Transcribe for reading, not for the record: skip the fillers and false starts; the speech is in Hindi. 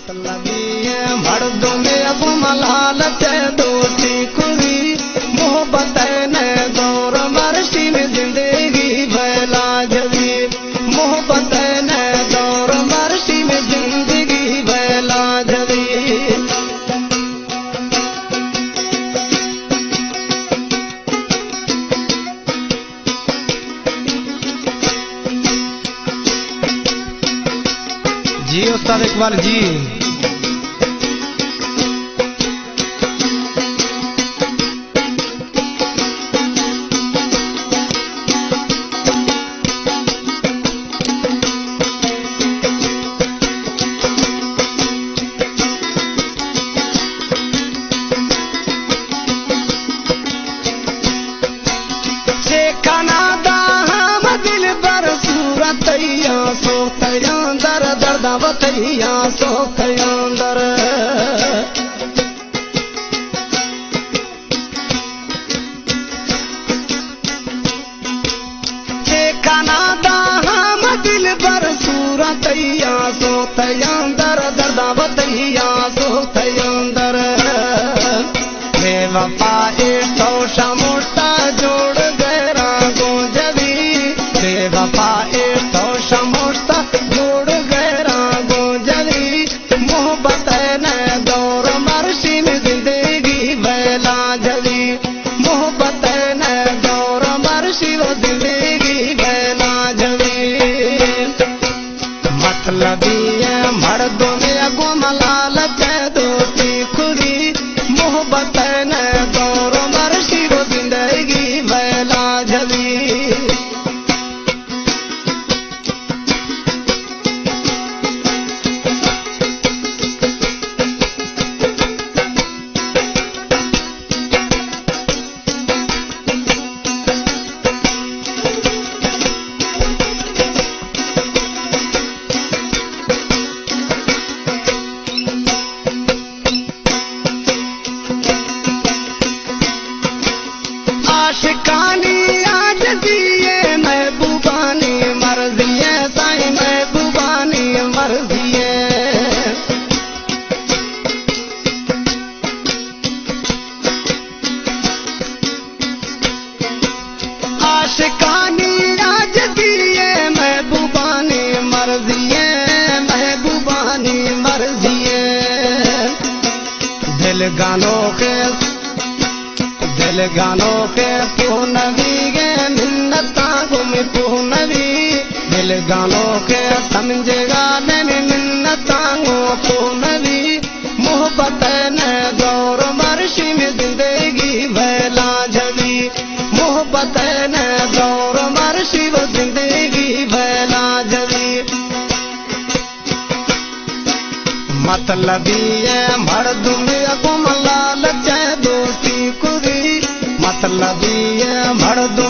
मतलबी मर्दों में अब मलाल दोस्ती खुदी मोहब्बत ने दौर मरसी में जिंदगी भला जबी मोहब्बत ने दौर मरसी में जिंदगी भला जबी। जी उस्ताद इकबाल जी। सोखयंदर दर्द बतैया सोखयंदर खाना दाम दिल बर सूरतैया सोखयंदर दर्द बतैया सोखयंदर बेवफा तो शमोटा जोड़ गैरा गोजबी बेवफा तो शमोटा जोड़ गैरा गोजबी मोहब्बत ने दौर मरसी में जिंदगी भला जबी मोहब्बत ने दौर मरसी में जिंदगी भला जबी। मतलबी मर्दों में अगो मलाल दोस्ती खुदी मोहब्बत ने दौर मरसी में जिंदगी भला जबी। आशिकानी आज दिए महबूबानी मर्जिए साई महबूबानी मर्जिए आशिकानी आज दिए महबूबानी मर्जिए महबूबानी मर्जिए दिल गानों के पूनवी गे मिन्नता गुम पूनवी दिल गानों के समझेगा नहीं मिन्नता गो पूनवी मोहब्बत ने दौर मरसी में जिंदगी भला जबी मोहब्बत ने दौर मरसी में जिंदगी भला जबी। मतलबी मर्दों में अगो मलाल दोस्ती खुदी मतलबी मर्दों